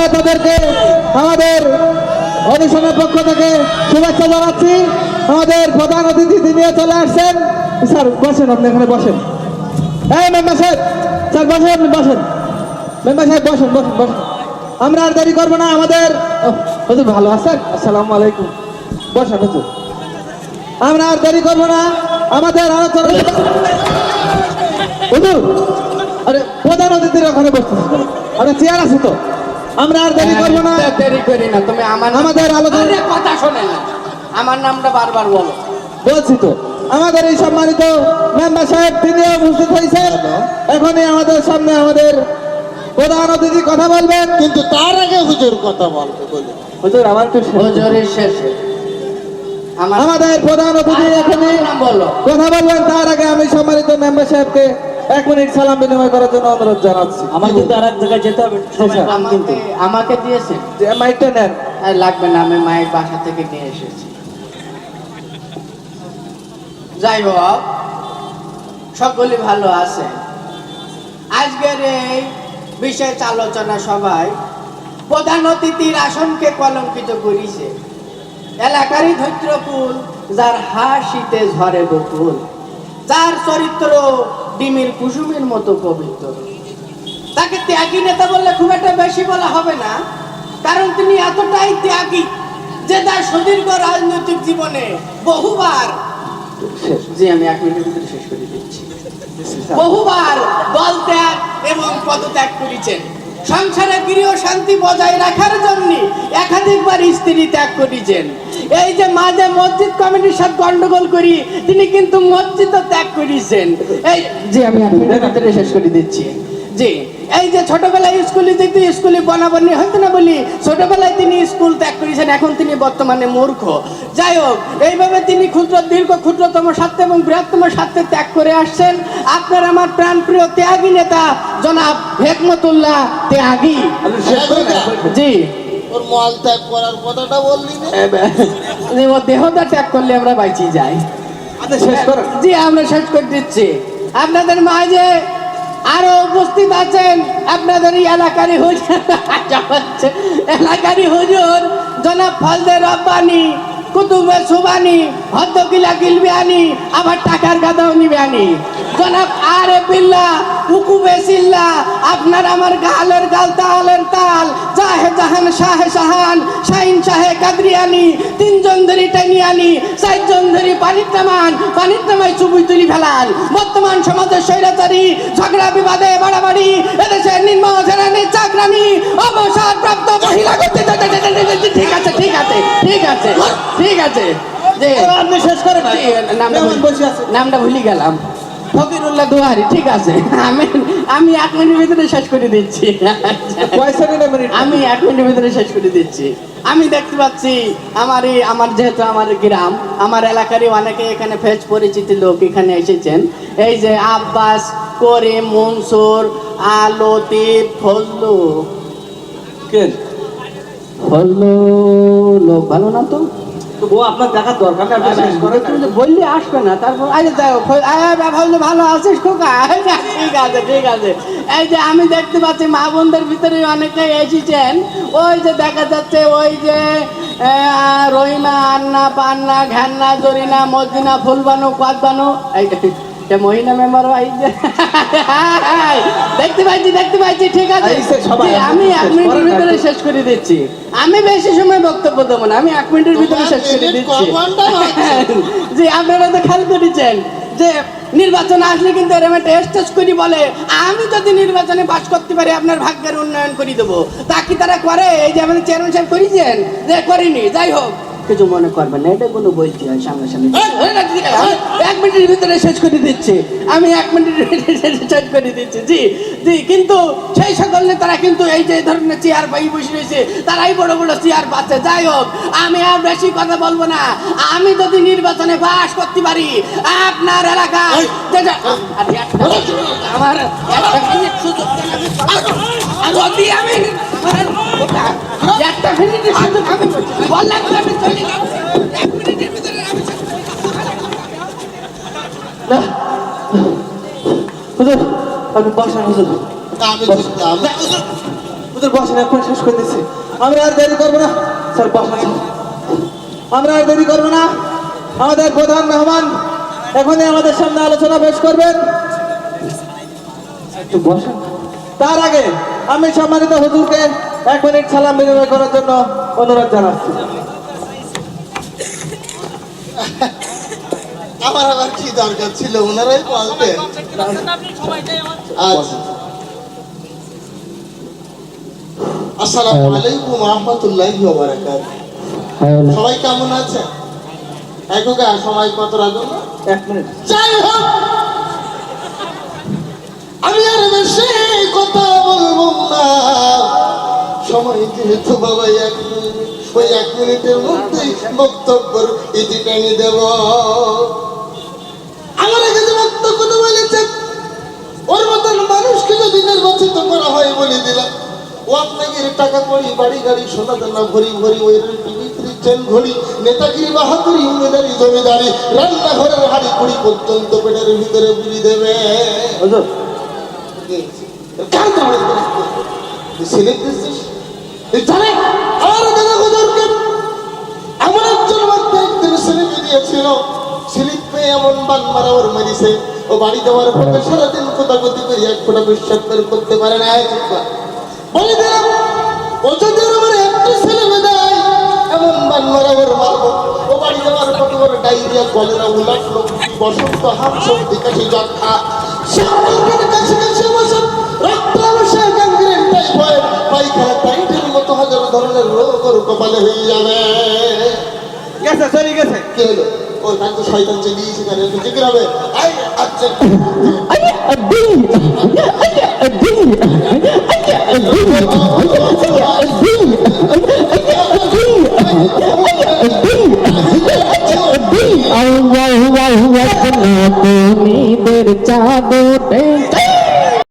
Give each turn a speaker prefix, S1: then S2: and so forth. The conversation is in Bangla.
S1: আমরা তাদেরকে আমাদের অনুষ্ঠানের পক্ষ থেকে শুভেচ্ছা জানাচ্ছি। আমাদের প্রধান অতিথি নিয়ে চলে আসছেন। স্যার বসেন, আপনি এখানে বসেন। এই মেম্বার সাহেব, স্যার বসেন, আপনি বসেন। মেম্বার সাহেব বসেন বসেন বসেন। আমরা আর দেরি করবো না। আমাদের হুজুর ভালো আছেন? আসসালামু আলাইকুম। বসেন হুজুর। আমরা আর দেরি করবো না। আমাদের আলোচনা হুজুর, আরে প্রধান অতিথির ওখানে বসতেছে, আরে চেয়ার আছে তো। আমরা আর দেরি করবো না।
S2: দেরি করি না, তুমি
S1: আমাদের আলোচনা
S2: কথা শোনে না, আমার নামটা বারবার বলো।
S1: বলছি তো, আমাদের এই সম্মানিত মেম্বার সাহেব তিনিও উপস্থিত হয়েছেন। এখনই আমাদের সামনে আমাদের প্রধান অতিথি কথা বলবেন।
S3: কিন্তু তার আগে হুজুর কথা বলতে বলি।
S1: হুজুর আমার একটু
S2: হুজুরের শেষে
S1: আমাদের প্রধান অতিথি এখনই
S2: বলো
S1: কথা বলবেন। তার আগে আমি সম্মানিত মেম্বার সাহেবকে 1 মিনিট সালাম বিনিময় করার জন্য অনুরোধ জানাচ্ছি।
S4: আমার কিন্তু আর এক জায়গায় যেতে হবে।
S2: আমাকে দিয়েছেন,
S1: মাইকটা নেন।
S2: লাগবে না, আমি মায়ের বাসা থেকে নিয়ে এসেছি। যাই হোক, সকলে ভালো আছে। আজকের এই বিশেষ আলোচনা সভায় প্রধান অতিথির আসনকে কলঙ্কিত করিছে এলাকারই ধৈত্রকুল, যার হাসিতে ঝরে বকুল, যার চরিত্র ডিমের কুসুমের মতো পবিত্র। তাকে ত্যাগী নেতা বললে খুব একটা বেশি বলা হবে না, কারণ তিনি এতটাই ত্যাগী যে তার সুদীর্ঘ রাজনৈতিক জীবনে বহুবার, জি আমি 1 মিনিটের ভিতরে শেষ করে দিচ্ছি, বহুবার দল ত্যাগ এবং পদত্যাগ করেছেন। সংসারে গৃহ শান্তি বজায় রাখার জন্য একাধিকবার স্ত্রী ত্যাগ করেছেন। এই যে মাঝে মসজিদ কমিটির সাথে গন্ডগোল করি, তিনি কিন্তু মসজিদও ত্যাগ করেছেন। এই জি আমি 1 মিনিটের ভিতরে শেষ করে দিচ্ছি। জি, এই যে ছোটবেলায় স্কুলে যেতে, স্কুলে বনাবনি হইতো না বলি, ছোটবেলায় তিনি স্কুল ত্যাগ করেছেন, এখন তিনি বর্তমানে মূর্খ। যাই হোক, এইভাবে তিনি ক্ষুদ্রতম স্বার্থ এবং বৃহত্তম স্বার্থে ত্যাগ করে আসছেন। আপনার আমার প্রাণপ্রিয় ত্যাগী নেতা জনাব হেকমতুল্লাহ ত্যাগী। জি,
S3: ওর মল ত্যাগ করার কথাটা বললি না?
S2: ও দেহটা ত্যাগ করলে আমরা বাইচি যাই।
S1: শেষ করেন।
S2: জি আমরা শেষ করে দিচ্ছি। আপনাদের মাঝে আরো উপস্থিত আছেন আপনাদের এলাকারই হুজুর, এলাকারই হুজুর জনাব ফজলে রব্বানি, কুতুবে সুবানি, হদ্দকিলা গিলবিয়ানি, আবার টাকার গাদাও নিবিয়ানি, জনাব আরে বিল্লাহ, উকুবে সিল্লা, আপনার আমার গালের গাল তালের তাল, জাহে জাহান শাহে শাহান, শাহিন শাহে কাদরিয়ানি, 3 জন ধরি টাইনিয়ানি, 4 জন ধরি পানির নামায় চুবুই তুলি ফেলান। বর্তমান সমাজের স্বৈরাচারী, ঝগড়া বিবাদে বাড়াবাড়ি, এদেশের নিম্ন শ্রেণীর চাকরানি, অবসর প্রাপ্ত মহিলা ঠিক আছে ঠিক আছে ঠিক আছে ঠিক আছে। যে
S1: আপনি শেষ করেন।
S2: নামটা ভুলে গেলাম, ফকিরুল্লাহ দুয়ারি। ঠিক আছে, আমি 1 মিনিটের ভিতরে শেষ করে দিচ্ছি। আমি 1 মিনিটের ভিতরে শেষ করে দিচ্ছি। আমি দেখতে পাচ্ছি আমার যেহেতু আমার গ্রাম, আমার এলাকারই অনেকে এখানে ফেজ পরিচিত লোক এখানে এসেছেন। এই যে আব্বাস, করিম, মনসুর, লতিফ, ফজলু লোক ভালো না তো?
S1: আপনার দেখার দরকার নেই, আপনি শেষ করেন।
S2: তুমি তো বললে আসবে না, তারপর ভালো ভালো আছিস খোকা? ঠিক আছে ঠিক আছে। এই যে আমি দেখতে পাচ্ছি মা বোনদের ভিতরে অনেকে এসেছেন। ওই যে দেখা যাচ্ছে, ওই যে রহিমা, আন্না, পান্না, ঘান্না, জরিনা, মদিনা, ফুলবানু, কাদবানু, এই মহিলা মেম্বার দেখতে পাইছি ঠিক আছে। আমি 1 মিনিটের ভিতরে শেষ করে দিচ্ছি। আমি বেশি সময় বক্তব্য দেবো না, আমি 1 মিনিটের ভিতরে শেষ করে দিচ্ছি। জি, আপনারা তো খেয়াল করেছেন যে নির্বাচন আসলে কিন্তু এরকম একটা স্টেজ করি বলে, আমি যদি নির্বাচনে পাস করতে পারি আপনার ভাগ্যের উন্নয়ন করে দেবো। তা কি তারা করে? এই যে আমাদের চেয়ারম্যান সাহেব করেছেন, যে করিনি। যাই হোক, কিছু মনে করবেন না, এটা কোনো বলছি হয় সামনে সামনে। 1 মিনিটের ভিতরে শেষ করে দিচ্ছি। আমি 1 মিনিটের ভিতরে শেষ করে দিচ্ছি। জি জি, কিন্তু সেই সকল নেতারা কিন্তু এই যে ধরনের চেয়ার পাই বসে রয়েছে, তারাই বড় বড় চেয়ার পাচ্ছে। যাই হোক, আমি আর বেশি কথা বলবো না। আমি যদি নির্বাচনে পাস করতে পারি আপনার এলাকায়, আমার যদি আমি 1 মিনিটের সুযোগ আমি বললাম, আমি চলে যাব 1 মিনিটের ভিতরে।
S1: হুজুর আপনি বসেন। হুজুর
S3: আমি
S1: হুজুর বসেন, এখন শেষ করে দিচ্ছি। আমরা আর দেরি করবো না স্যার, বসেন স্যার। আমরা আর দেরি করবো না, আমাদের প্রধান মেহমান এখনই আমাদের সামনে আলোচনা পেশ করবেন। একটু বসেন। তার আগে আমি সম্মানিত হুজুরকে 1 মিনিট সালাম বিনিময় করার জন্য অনুরোধ জানাচ্ছি।
S3: আমার আবার কি দরকার ছিল, ওনারাই বলতেন। আচ্ছা, আসসালামু আলাইকুম ওয়া রাহমাতুল্লাহি ওয়া বারাকাতুহু। সবাই কেমন আছেন? একগা সময় কত রাখুন?
S1: 1 মিনিট।
S3: যাই হোক, আমি আর বেশি কথা বলবো না, সময় যেহেতু বাবা 1 মিনিট, ওই 1 মিনিটের মধ্যেই বক্তব্যের ইতি টেনে দেব। আমার আগে যে বক্তব্য বলেছেন, ওর মতন মানুষকে যদি নির্বাচিত করা হয় বলে দিলাম, ও আপনাকে টাকা করি, বাড়ি গাড়ি, সোনা দানা ভরি ভরি, ওই টিভি ট্রেন ঘড়ি, নেতাগিরি, বাহাদুরি, উমেদারি, জমিদারি, রান্নাঘরের হাড়ি কুড়ি পর্যন্ত পেটের ভিতরে বুঝি দেবে।
S1: হুজুর
S3: এমন একজন মধ্যে একদিন স্লিপ দিয়েছিল, স্লিপ পেয়ে এমন বান মারা ওর মেরেছে, ও বাড়ি যাওয়ার পথে সারাদিন কোথাগতি করে 1 ফোঁটা বিশ্বাস করতে পারে না। বলে দিলাম, ও যদি আমার একটা ছেলে দেয়, এমন বান মারা ওর মারবো। ও বাড়ি যাওয়ার পথে ওর ডায়রিয়া, কলেরা, উলাট লোক, বসন্ত, হাম, সর্দি, কাশি, যক্ষা, কাছে কাছে বসে রক্ত অবশ্যই গ্যাংগ্রেন, টাইফয়েড, পায়খানা, টাইটের মতো হাজার ধরনের রোগ ওর কপালে হয়ে যাবে।
S1: গেছে, সরি গেছে।
S3: কি হলো? ও তার তো শয়তান চেয়ে সেখানে জিজ্ঞেস হবে, আচ্ছা
S5: Allah Allah Allah Allah,